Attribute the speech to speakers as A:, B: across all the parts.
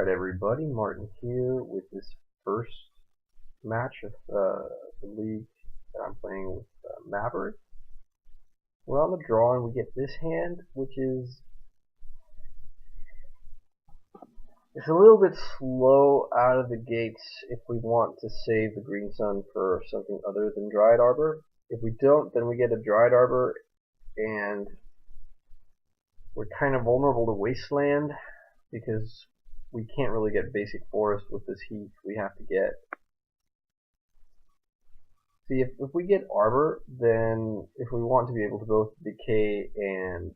A: Alright everybody, Martin here with this first match of the league that I'm playing with Maverick. We're on the draw and we get this hand, which is it's a little bit slow out of the gates if we want to save the Green Sun for something other than Dryad Arbor. If we don't, then we get a Dryad Arbor and we're kind of vulnerable to Wasteland because we can't really get basic forest with this heath. We have to get... See, if we get Arbor, then if we want to be able to both decay and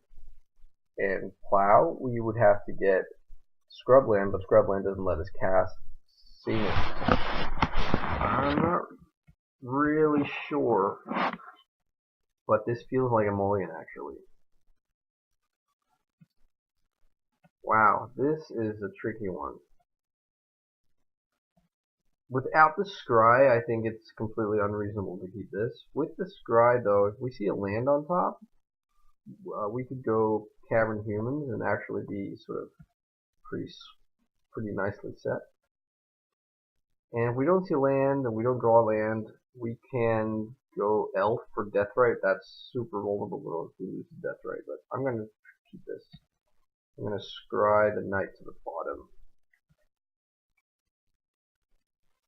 A: plow, we would have to get Scrubland, but Scrubland doesn't let us cast Scenic. I'm not really sure, but this feels like a mulligan actually. Wow, this is a tricky one. Without the scry, I think it's completely unreasonable to keep this. With the scry, though, if we see a land on top, we could go Cavern Humans and actually be sort of pretty nicely set. And if we don't see land and we don't draw land, we can go Elf for Deathrite. That's super vulnerable though if we lose Deathrite, but I'm going to keep this. I'm going to scry the knight to the bottom.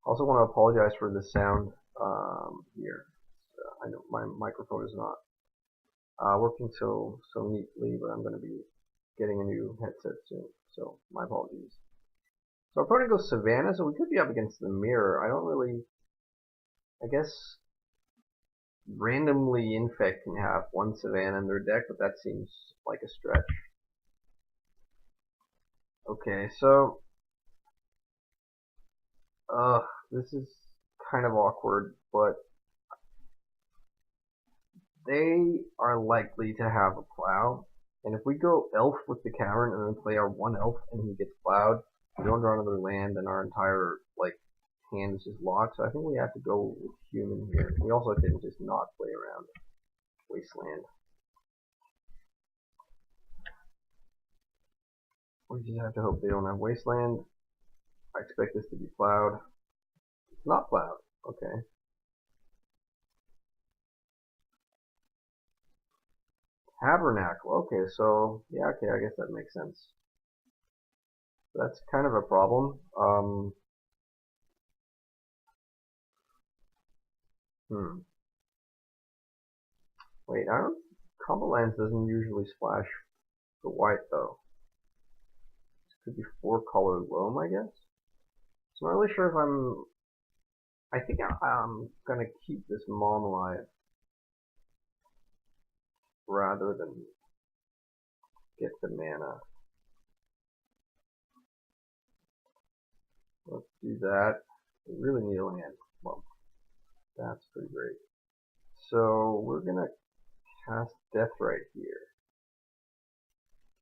A: I also want to apologize for the sound here. I know my microphone is not working so neatly, but I'm going to be getting a new headset soon, so my apologies. So our opponent goes Savannah, so we could be up against the mirror. I don't really... I guess randomly Infect can have one Savannah in their deck, but that seems like a stretch. Okay, so this is kind of awkward, but they are likely to have a plow, and if we go Elf with the Cavern and then play our one Elf and he gets plowed, we don't draw another land and our entire hand is just locked, so I think we have to go with Human here. We also can just not play around Wasteland. We just have to hope they don't have Wasteland. I expect this to be plowed. It's not plowed. Okay. Tabernacle. Okay, so yeah, okay, I guess that makes sense. That's kind of a problem. Wait, I don't... Combo Lands doesn't usually splash the white though. Could be 4-color loam, I guess. So I'm not really sure if I think I'm gonna keep this Mom alive rather than get the mana. Let's do that. We really need a land. Well, that's pretty great. So we're gonna cast Deathrite here.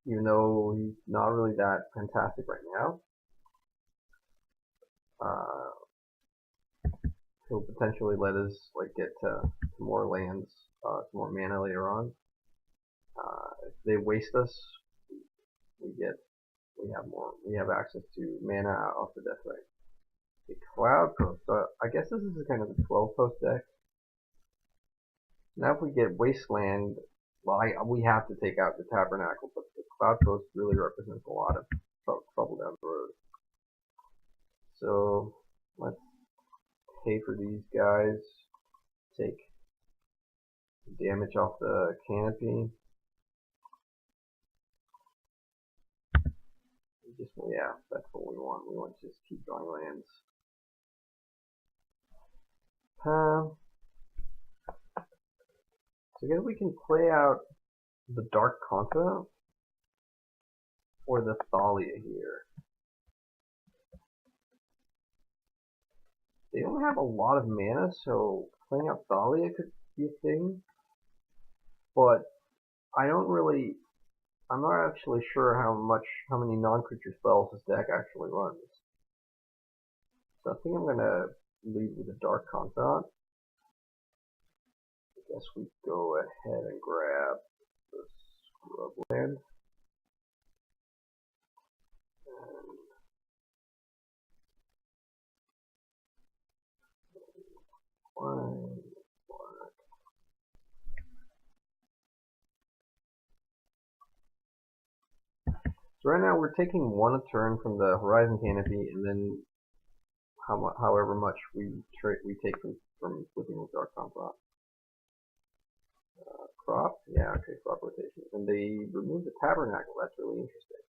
A: Even though he's not really that fantastic right now. He'll potentially let us get to more lands, to more mana later on. If they waste us, we have access to mana off the Deathrite. The Cloud Coast. I guess this is kind of a 12-post deck. Now if we get Wasteland, well, we have to take out the Tabernacle, but the Cloud Coast really represents a lot of trouble down the road. So let's pay for these guys. Take damage off the canopy. Yeah, that's what we want. We want to just keep drawing lands. So I guess we can play out the Dark Confidant or the Thalia here. They don't have a lot of mana, so playing out Thalia could be a thing. But I'm not actually sure how many non-creature spells this deck actually runs. So I think I'm gonna lead with the Dark Confidant. I guess we go ahead and grab the Scrubland. One. So right now we're taking one a turn from the horizon canopy, and then however much we take from flipping with dark crop. Crop, yeah, okay, crop rotation, and they remove the tabernacle. That's really interesting.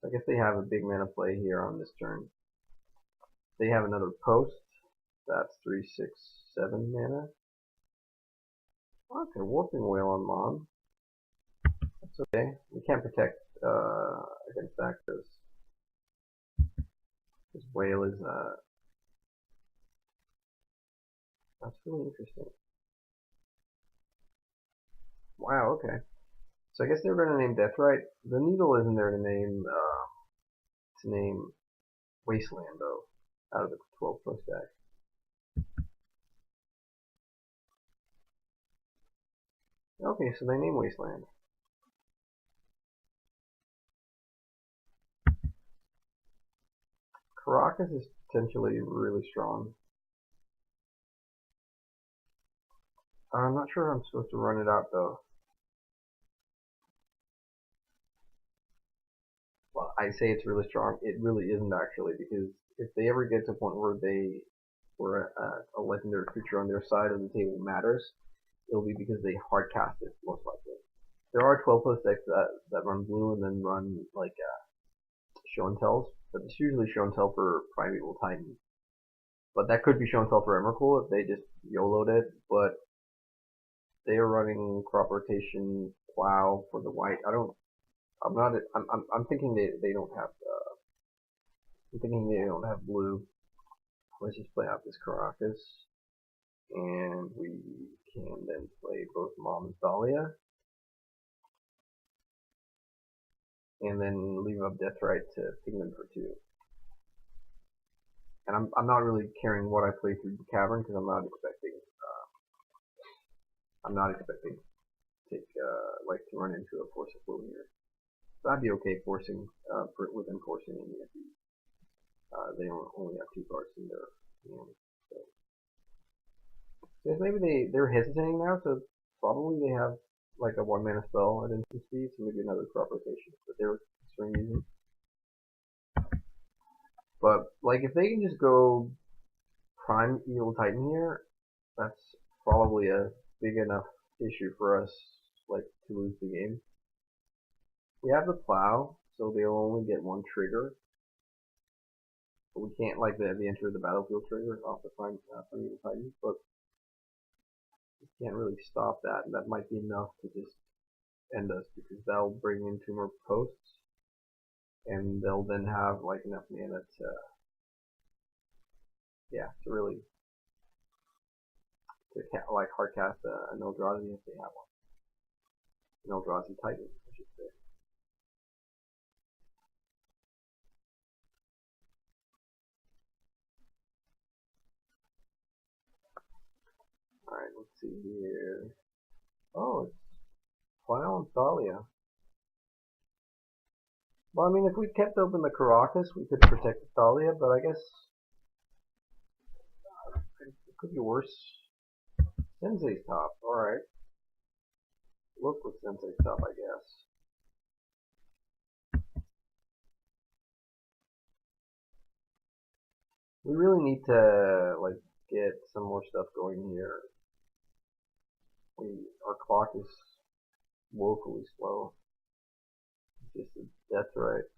A: I guess they have a big mana play here on this turn. They have another post. That's 3, 6, 7 mana. Okay, warping whale on Mom. That's okay. We can't protect against that because this whale is that's really interesting. Wow, okay. So I guess they were going to name Deathrite. The needle isn't there to name Wasteland though, out of the 12 plus deck. Okay, so they name Wasteland. Caracas is potentially really strong. I'm not sure I'm supposed to run it out though. Well, I say it's really strong. It really isn't actually, because if they ever get to a point where a legendary creature on their side of the table matters, it'll be because they hard cast it most likely. There are 12 plus decks that run blue and then run like show and tells, but it's usually show and tell for Primeval Titan. But that could be show and tell for Emrakul if they just YOLO'd it. But they are running crop rotation plow for the white. I'm thinking they don't have. I'm thinking they don't have blue. Let's just play out this Caracas, and we can then play both Mom and Thalia, and then leave up Deathrite to Pigment for 2. And I'm not really caring what I play through the Cavern because I'm not expecting take like to run into a Force of Will here. So I'd be okay forcing with enforcing in the FE. They only have 2 cards in their hand. So maybe they're hesitating now, so probably they have like a 1 mana spell at instant speed, so maybe another crop rotation that they were considering using. But like if they can just go Prime Evil Titan here, that's probably a big enough issue for us like to lose the game. We have the plow, so they'll only get 1 trigger. But we can't like the enter the battlefield trigger off the Prime Evil Titan, but we can't really stop that, and that might be enough to just end us because that'll bring in 2 more posts, and they'll then have like enough mana to really like hard cast an Eldrazi if they have one. An Eldrazi Titan, I should say. Alright, let's see here. Oh, it's Plow and Thalia. Well, I mean, if we kept open the Caracas, we could protect the Thalia, but I guess it could be worse. Sensei's top, alright. Look with Sensei's top, I guess. We really need to, like, get some more stuff going here. Our clock is woefully slow. Just a Deathrite.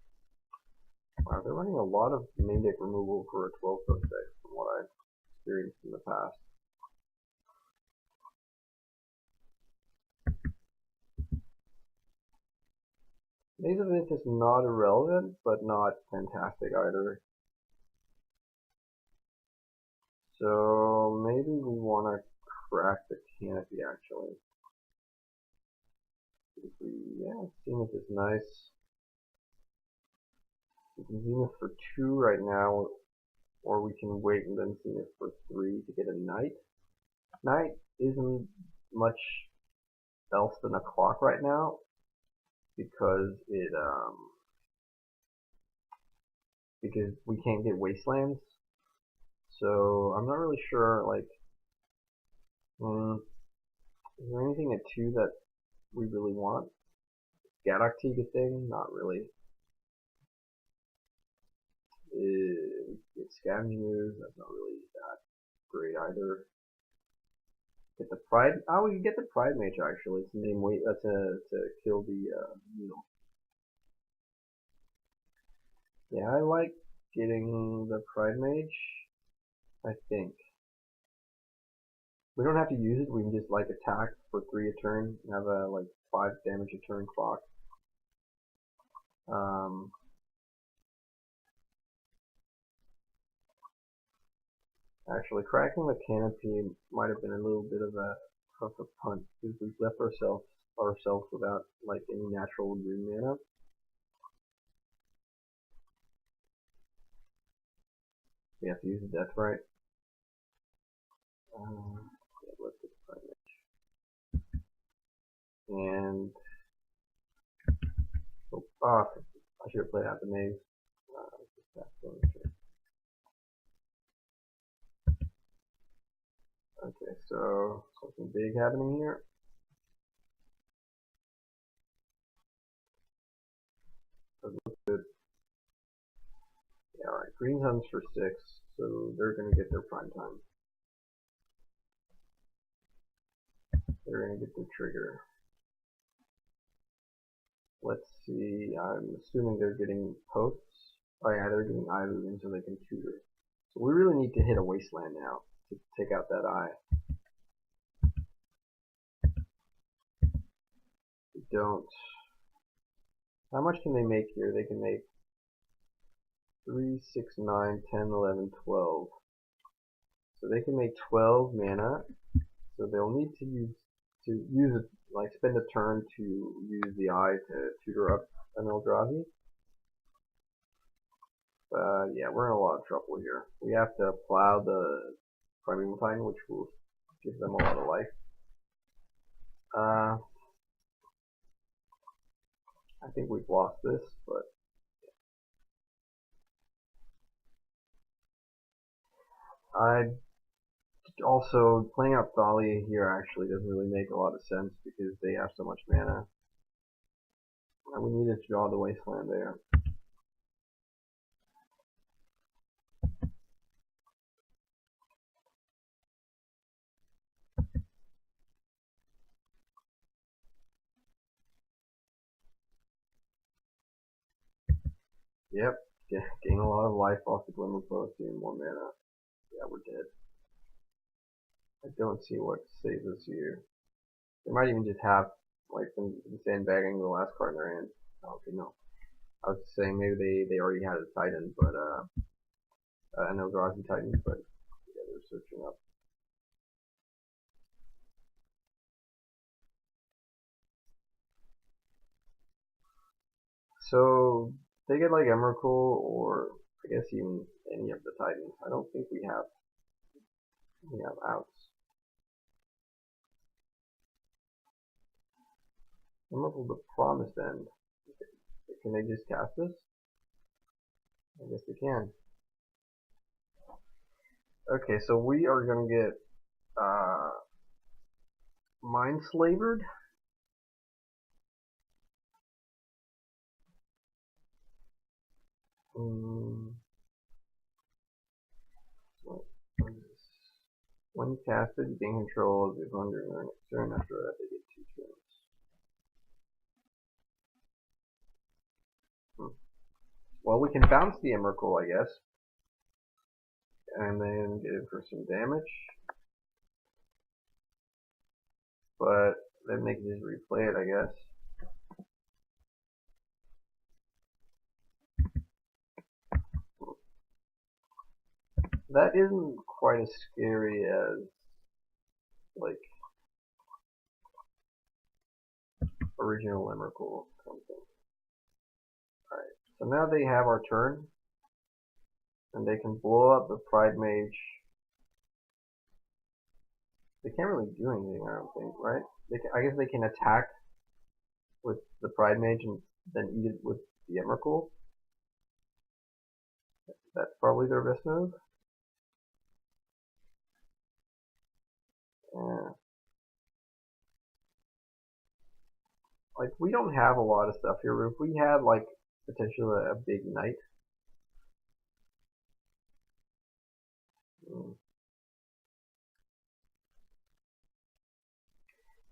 A: Wow, they're running a lot of main deck removal for a 12 plus deck from what I've experienced in the past. Maze of Ith is not irrelevant, but not fantastic either. So maybe we want to crack the canopy actually. Yeah, Zenith is nice. We can Zenith for 2 right now, or we can wait and then Zenith for 3 to get a Knight. Knight isn't much else than a clock right now because because we can't get Wastelands. So I'm not really sure like Is there anything at 2 that we really want? Gadok a thing? Not really. Get scavenge moves, that's not really that great either. Get the pride. Oh, we can get the pride mage actually. It's name wait. That's to kill the needle. Yeah, I like getting the pride mage. I think we don't have to use it. We can just like attack for 3 a turn and have a like 5 damage a turn clock. Actually, cracking the canopy might have been a little bit of a punt because we've left ourselves without like any natural green mana. We have to use the death right. Yeah, let's get the prime mage. And oh, I should have played out the maze. Okay, so something big happening here. Doesn't look good. Yeah, alright. Green hunts for 6, so they're gonna get their prime time. They're gonna get their trigger. Let's see, I'm assuming they're getting posts. Oh yeah, they're getting eye moving so they can tutor. So we really need to hit a wasteland now to take out that eye. We don't. How much can they make here? They can make 3, 6, 9, 10, 11, 12. So they can make 12 mana. So they'll need to use it, like spend a turn to use the eye to tutor up an Eldrazi. Yeah, we're in a lot of trouble here. We have to plow the Primeval Titan, which will give them a lot of life. I think we've lost this, but also playing out Thalia here actually doesn't really make a lot of sense because they have so much mana. And we need to draw the wasteland there. Yep, gain a lot of life off the Glimmer Post and more mana. Yeah, we're dead. I don't see what saves us here. They might even just have like some sandbagging the last card in their hand. Okay, no. I was saying maybe they already had a Titan, but an Eldrazi Titan, but yeah, they're searching up. So they get like Emrakul or I guess even any of the Titans. I don't think we have outs. Emrakul the Promised End. Can they just cast this? I guess they can. Okay, so we are gonna get Mind Slavered. When casted, you gain control of the opponent during their next turn. After that, they get 2 turns. Well, we can bounce the Emrakul, I guess, and then get it for some damage. But then they can just replay it, I guess. That isn't quite as scary as like original Emrakul something. Alright, so now they have our turn, and they can blow up the Pride Mage. They can't really do anything, I don't think, right? I guess they can attack with the Pride Mage and then eat it with the Emrakul. That's probably their best move. Uh, like, we don't have a lot of stuff here, but if we had, like, potentially a big knight. Mm.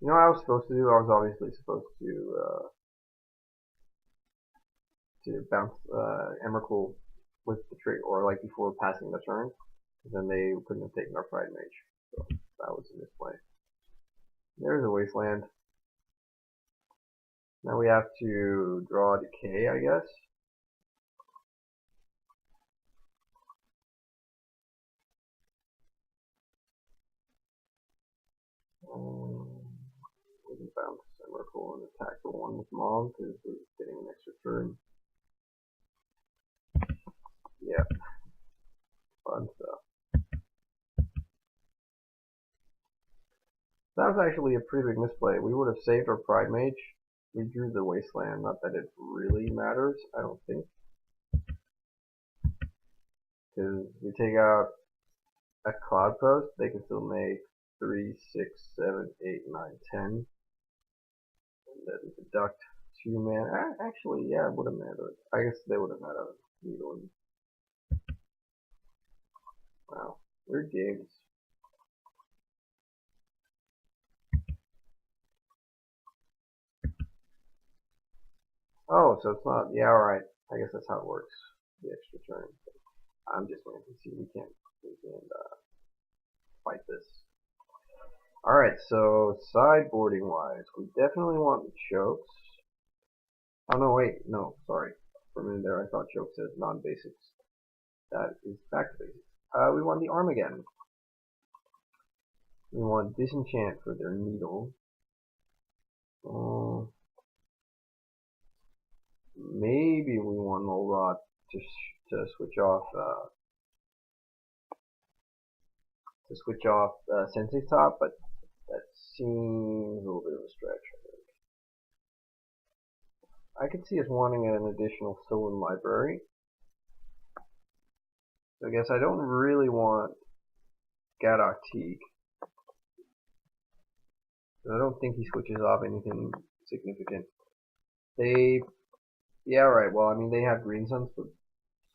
A: You know what I was supposed to do? I was obviously supposed to bounce Emrakul with the trigger, or like before passing the turn, because then they couldn't have taken our Pride Mage. So that was a misplay. There's a Wasteland. Now we have to draw Decay, I guess. We can bounce Emrakul and attack the one with Mom, because we're getting an extra turn. Yeah, fun stuff. That was actually a pretty big misplay. We would have saved our Pride Mage. We drew the Wasteland, not that it really matters, I don't think. Because we take out a Cloud Post, they can still make 3, 6, 7, 8, 9, 10. And then deduct 2 mana. Actually, yeah, it would have mattered. I guess they would have had a needle. Wow, weird games. Oh, so it's not. Yeah, alright. I guess that's how it works. The extra turn. I'm just waiting to see. We can fight this. Alright, so sideboarding wise, we definitely want the chokes. Oh no, wait, no, sorry. For a minute there, I thought choke said non-basics. That is back to basics. We want the Armageddon. We want Disenchant for their needle. Maybe we want Molrot to switch off Sensei Top, but that seems a little bit of a stretch, I think. I could see us wanting an additional Sylvan Library. So I guess I don't really want Gadok Teak. I don't think he switches off anything significant. Yeah, right, well, I mean, they have Green Suns, but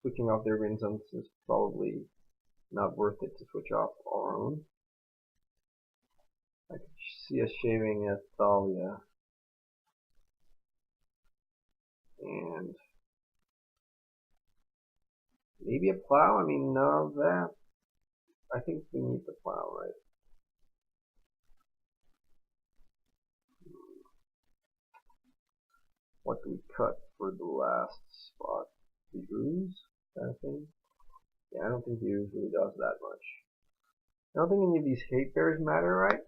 A: switching off their Green Suns is probably not worth it to switch off our own. I could see us shaving a Thalia. And maybe a plow? I mean, no, that. I think we need the plow, right? What do we cut for the last spot? The ooze? Kind of thing? Yeah, I don't think the ooze really does that much. I don't think any of these hate bears matter, right?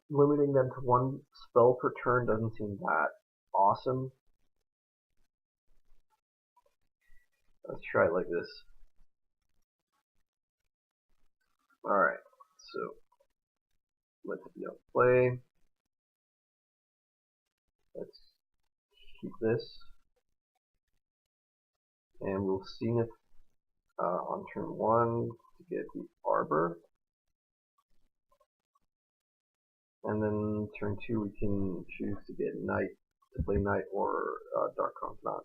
A: Limiting them to one spell per turn doesn't seem that awesome. Let's try it like this. Alright, so let's be on play. Let's keep this. And we'll see it on turn 1 to get the Arbor. And then turn 2 we can choose to get Knight, to play Knight or Dark Confidant.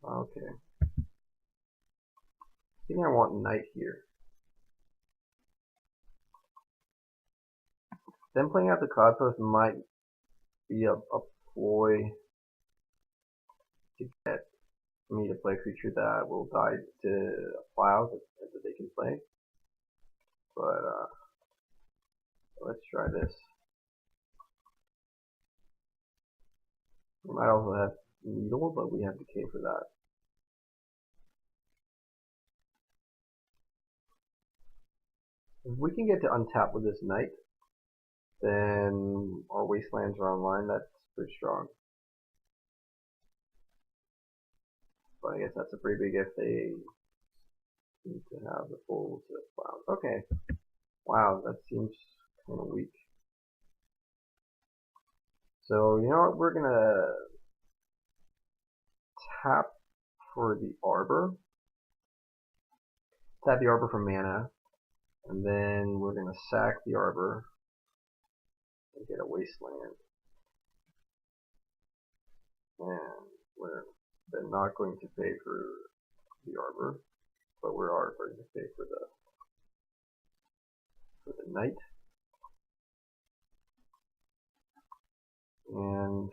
A: Okay. I think I want Knight here. Then playing out the Cloud Post might be a ploy to get me to play a creature that will die to a plow that they can play. But let's try this. We might also have Needle, but we have Decay for that. If we can get to untap with this Knight, then our Wastelands are online. That's pretty strong. But I guess that's a pretty big if they need to have the full set of clouds. Okay. Wow, that seems kind of weak. So, you know what? We're going to tap for the Arbor. tap the Arbor for mana, and then we're going to sack the Arbor and get a Wasteland. And we're then not going to pay for the Arbor, but we are going to pay for the Knight. And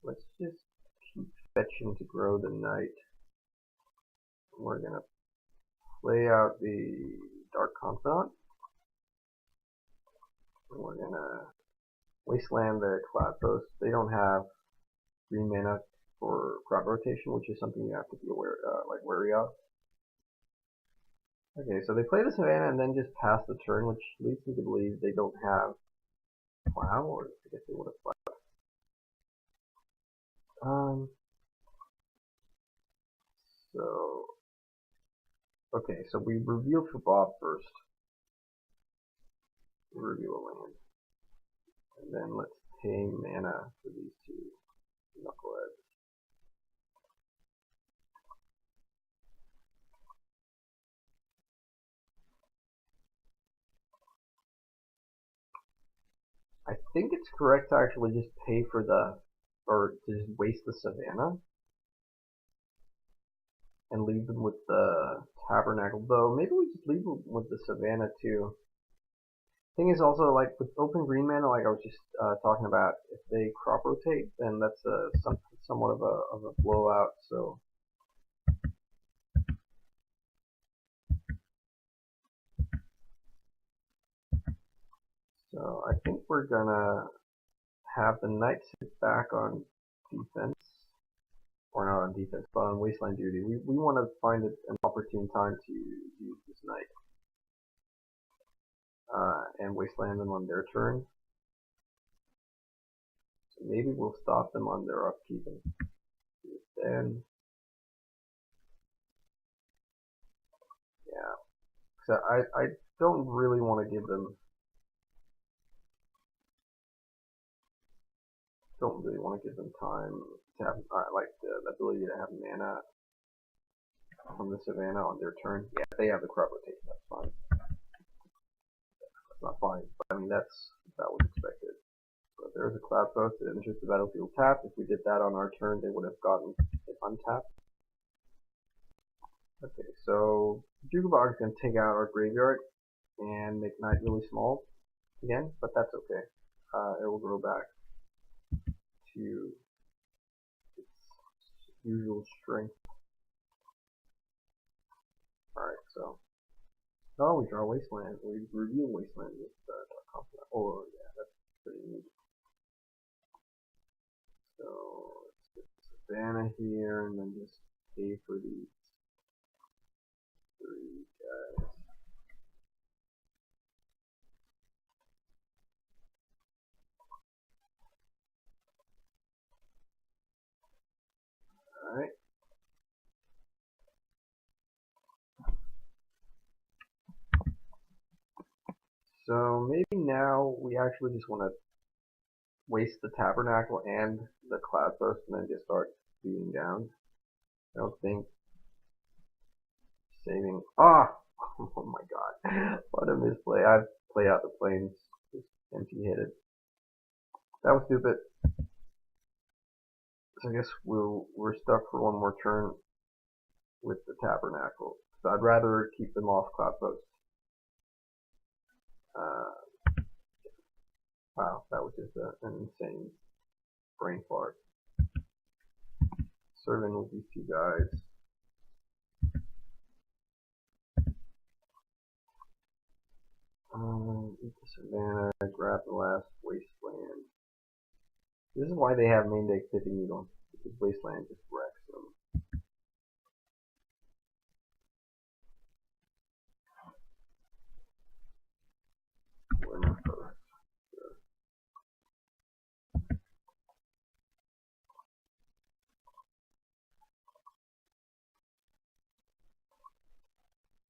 A: let's just keep fetching to grow the Knight. We're going to play out the Dark Confidant. And we're going to Wasteland the Cloudpost. They don't have green mana for crop rotation, which is something you have to be aware, wary of. Okay, so they play the Savannah and then just pass the turn, which leads me to believe they don't have Plow, or I guess they would have Plow. So, okay, so we reveal for Bob first. We reveal a land. And then let's pay mana for these two knuckleheads. I think it's correct to actually just pay for or to just waste the Savannah and leave them with the Tabernacle. Though maybe we just leave them with the Savannah too. Thing is also, like with open green mana, like I was just talking about, if they crop rotate, then that's somewhat of a blowout. So I think we're gonna have the Knight sit back on defense, or not on defense, but on Wasteland duty. We want to find an opportune time to use this Knight. And Wasteland them on their turn. So maybe we'll stop them on their upkeep and then, yeah. So I don't really want to give them, time to have like the ability to have mana from the Savannah on their turn. Yeah, they have the crop rotation. That's fine. That's not fine, but I mean that was expected. So there's a Cloudpost that enters the battlefield tapped. If we did that on our turn, they would have gotten it untapped. Okay, so Jukabog is going to take out our graveyard and make Knight really small again, but that's okay. It will grow back to its usual strength. Alright, so we draw Wasteland. We reveal Wasteland with Dark Confidant. Oh yeah, that's pretty neat. So let's get Savannah here and then just pay for these three guys. Alright. So maybe now we actually just want to waste the Tabernacle and the Cloudpost and then just start beating down. I don't think saving. Oh my god. What a misplay. I've played out the planes. Just empty headed. That was stupid. So I guess we're stuck for one more turn with the Tabernacle. So I'd rather keep them off Cloudpost. Wow, that was just an insane brain fart. Serving with these two guys. Eat the Savannah, grab the last Wasteland. This is why they have main deck Tipping Needle, because Wasteland just wrecks them. Winner first.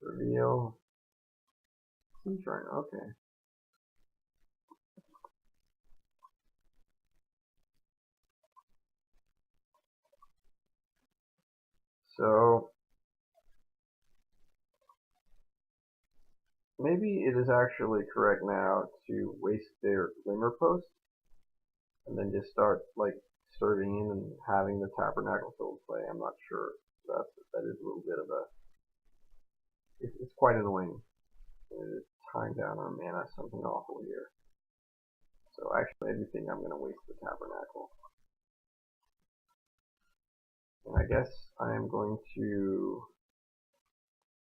A: Reveal. Turn, okay. So maybe it is actually correct now to waste their glimmer post and then just start like serving in and having the tabernacle field play. I'm not sure. That is a little bit of a. It's quite annoying. It is time down on mana, something awful here. So actually, I do think I'm going to waste the tabernacle. And I guess I am going to.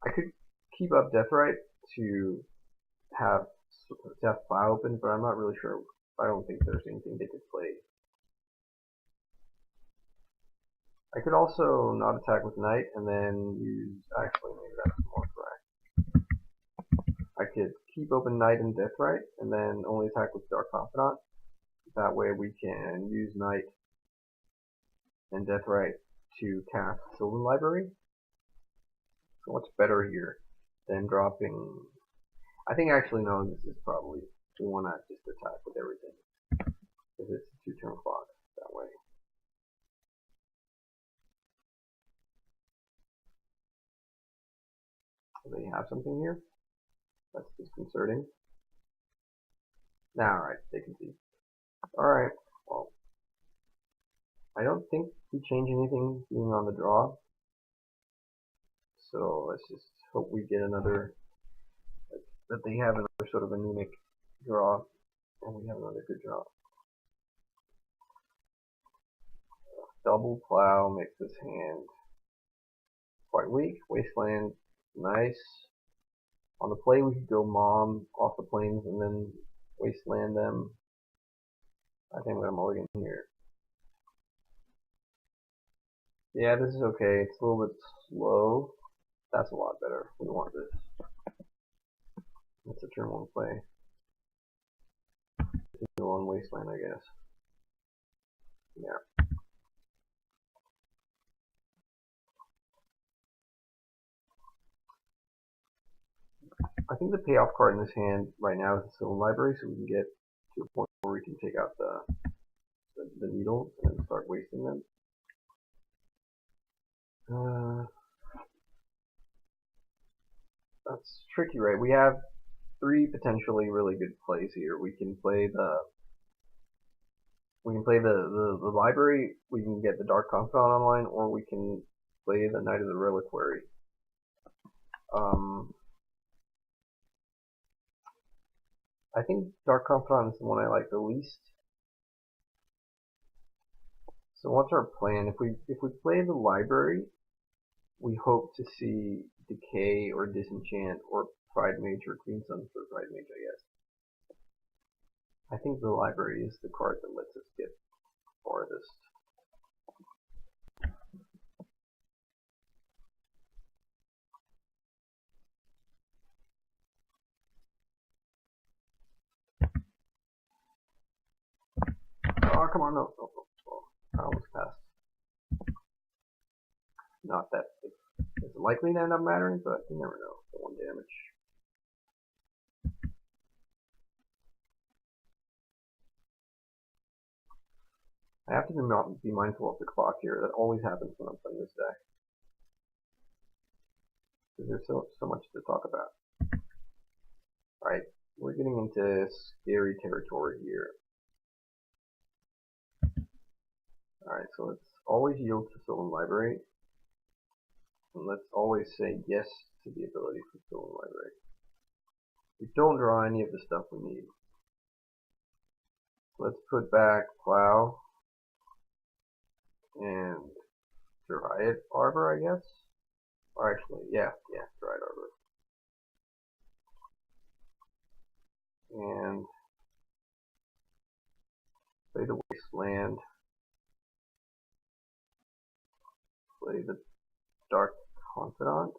A: I could keep up Deathrite to have Plow open, but I'm not really sure. I don't think there's anything they could play. I could also not attack with Knight and then use. Actually, maybe that's more correct. I could keep open Knight and Deathrite and then only attack with Dark Confidant. That way we can use Knight and Deathrite to cast Sylvan Library. So what's better here than dropping? I think actually no, this is probably we want to just attack with everything because it's a 2-turn clock that way. So they have something here. That's disconcerting. Now, alright, they can see. Alright, well, I don't think we change anything being on the draw. So let's just hope we get another, that they have another sort of anemic draw, and we have another good draw. Double Plow makes this hand quite weak. Wasteland, nice. On the play we could go Mom off the plains and then Wasteland them. I think I'm going to mulligan here. Yeah, this is okay. It's a little bit slow. That's a lot better. We want this. It's a turn 1 play. This is the one Wasteland, I guess. Yeah. I think the payoff card in this hand right now is the Sylvan Library, so we can get to a point where we can take out the needles and start wasting them. That's tricky, right? We have 3 potentially really good plays here. We can play the library, we can get the Dark Confidant online, or we can play the Knight of the Reliquary. I think Dark Confidant is the one I like the least. So what's our plan? If we play the library, we hope to see Decay or Disenchant or Pride Mage or Queen Sun for Pride Mage, I guess. I think the library is the card that lets us get farthest. Oh, come on, no. I almost passed. Not that it's likely to end up mattering, but you never know. The 1 damage. I have to be mindful of the clock here. That always happens when I'm playing this deck. Because there's so much to talk about. Alright, we're getting into scary territory here. Alright, so let's always yield to Sylvan Library. And let's always say yes to the ability for Sylvan Library. We don't draw any of the stuff we need. Let's put back Plow and Dryad Arbor, I guess. Or actually, yeah, Dryad Arbor. And play the Wasteland. Play the Dark Confidant.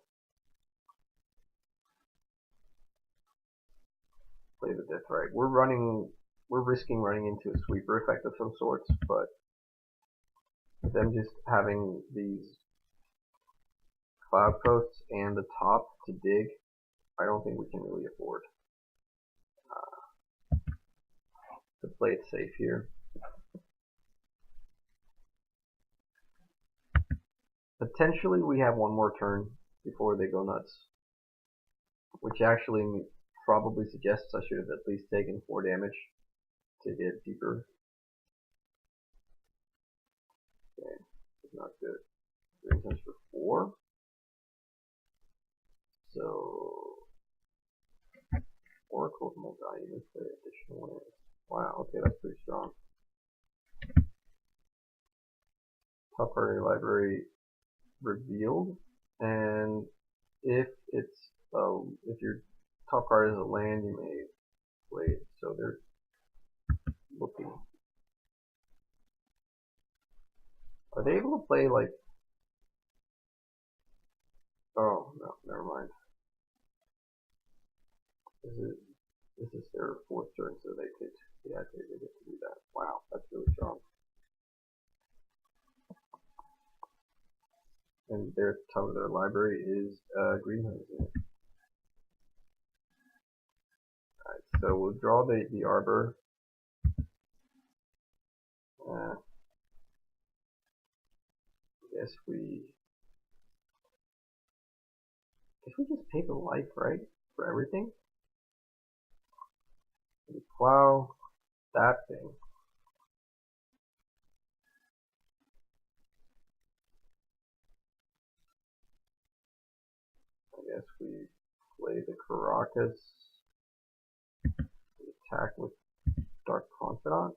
A: Play the Deathrite. We're risking running into a sweeper effect of some sorts, but with them just having these cloud posts and the top to dig, I don't think we can really afford to play it safe here. Potentially we have 1 more turn before they go nuts, which actually probably suggests I should have at least taken 4 damage to get deeper. Okay, it's not good. Green touch for 4. So Oracle will die even for additional lands. Wow, okay, that's pretty strong. Top priority library revealed, and if your top card is a land, you may play it. So they're looking. Are they able to play like? Oh no, never mind. This is their 4th turn, so they get they get to do that. Wow, that's really strong. And their top of their library is green hunter. Alright, so we'll draw the arbor. I guess we just pay the life, right? For everything? We plow that thing. I guess we play the Caracas. We attack with Dark Confidant.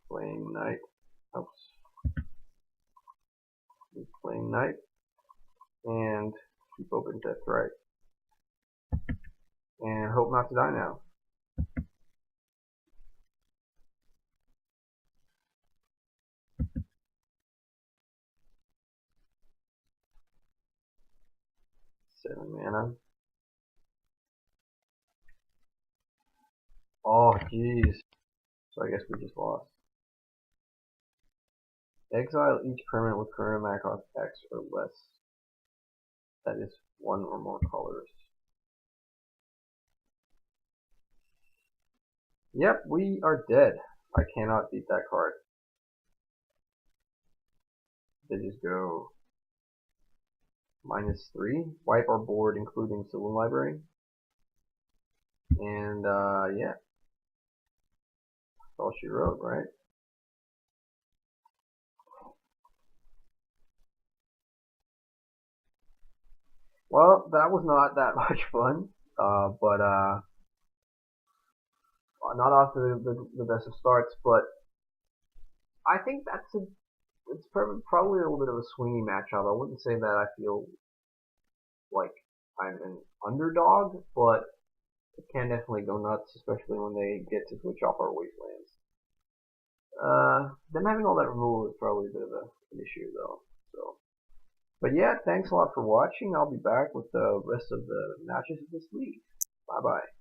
A: Playing Knight. Oops. We playing Knight. And keep open Death Right. And hope not to die now. Seven mana. Oh, jeez. So I guess we just lost. Exile each permanent with current mana cost X or less. That is 1 or more colors. Yep, we are dead. I cannot beat that card. They just go -3, wipe our board including Saloon Library. And yeah. That's all she wrote, right? Well, that was not that much fun. But not off to the best of starts, but I think it's probably a little bit of a swingy matchup. I wouldn't say that I feel like I'm an underdog, but it can definitely go nuts, especially when they get to switch off our wastelands. Them having all that removal is probably a bit of an issue though. So, but yeah, thanks a lot for watching. I'll be back with the rest of the matches of this league. Bye bye.